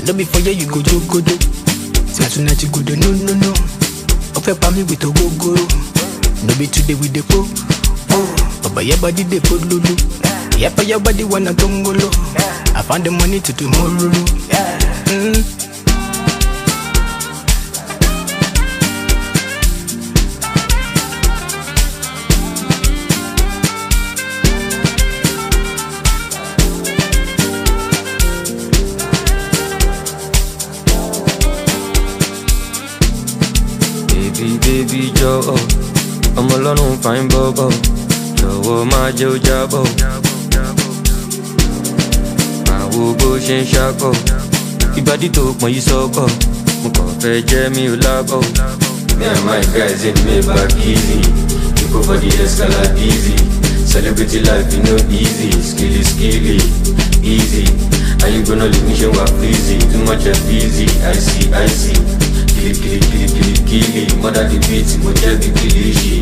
No be for you go jogodo. Say tonight you go do no. Ofe pa me with a go. No be today with the po. But your body they put lulu. Yeah, for your body wanna tongolo. I found the money to tomorrow. Baby Joe, I'm alone fine bobo. Joe my Joe Jabo. I will go shin shako. Ibadi talk my soko. Muko fe Jamie Labo. Me and my guys in me back easy. You go for the escalade easy. Celebrity life you know easy. Skilly, easy. Are you gonna leave me show up easy? Too much of easy. I see. Kill mother the beat, moja be kilishi.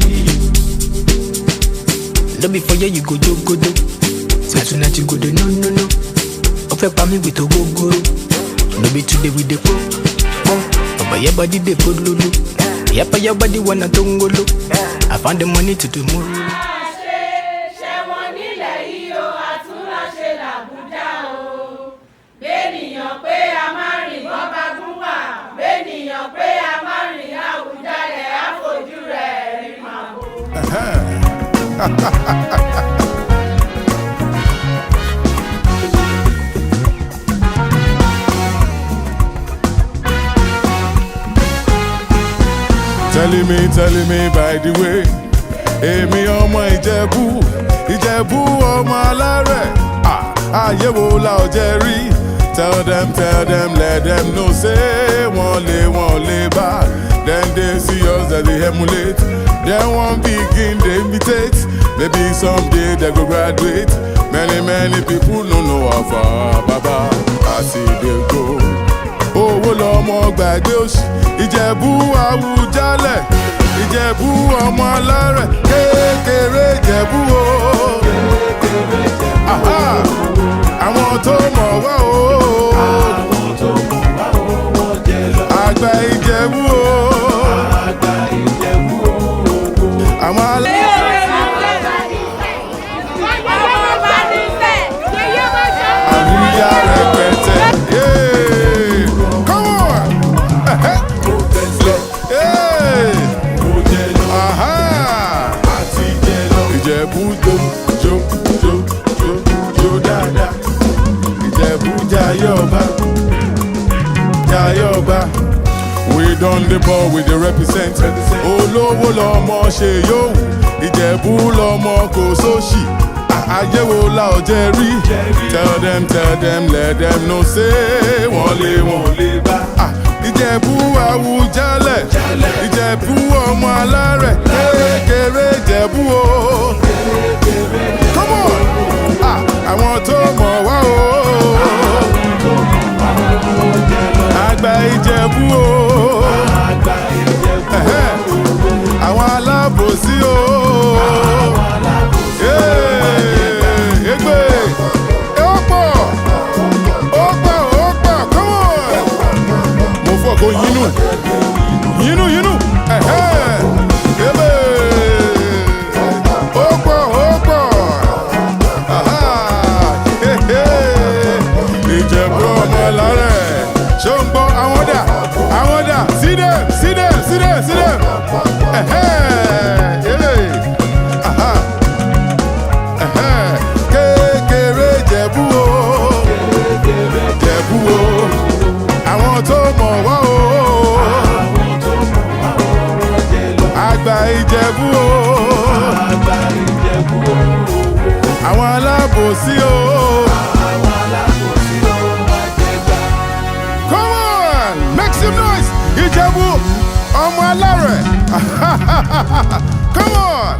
No be for you go jogodo. Say tonight you go do no. Ofe pa me with a go. No be today with the po. But your body they put lulu. Yeah, for your body wanna tongolo. I found the money to tomorrow. Telling me by the way. Èmi ọmọ Ìjẹ̀bú ọmọ alárẹ̀. Ayé wo la ò jẹ́ rí. Tell them, let them know say wọ́n lè bá. Then they see us that they emulate. Then one begin they imitate. Maybe someday they go graduate. Many people no know how far Baba I see they go. Owó lọmọ gbàgbé òṣì. Ìjẹ̀bú Àwùjalẹ̀. Ìjẹ̀bú ọmọ alárẹ̀. Kékeré Ìjẹ̀bú o. Àwọn tó mọ̀ wá o. Àgbà Ìjẹ̀bú o. Àwọn alárẹ̀. Àríyá rẹpẹtẹ. Come on. Ìjẹ̀bú jó dáadáa. Ìjẹ̀bú jayọba. We done the ball with the represent. Olówó lọmọ ṣe yóò. Ìjẹ̀bú lọmọ kò sóṣì. Ayé wo la ò jẹ́ rí. Tell them, let them know say wọ́n lè bá. Ìjẹ̀bú Àwùjalẹ̀. Ìjẹ̀bú ọmọ alárẹ̀. Kékeré Ìjẹ̀bú o. Come on! Àwọn tó mọ̀ wá o. Àgbà Ìjẹ̀bú o. Àwọn alábòsí o. Egbe! Ó pọ̀! Come on! Mo fọ́ kó yínú. Egbe! Ó pọ̀! Ìjẹ̀bú ọmọ alárẹ̀. Ṣé ń gbọ́ àwọn dà? See them. Kékeré Ìjẹ̀bú o. Àwọn tó mọ̀ wá o. Àgbà Ìjẹ̀bú o. Àwọn alábòsí o. Come on, make some noise. Ìjẹ̀bú ọmọ alárẹ̀. Come on.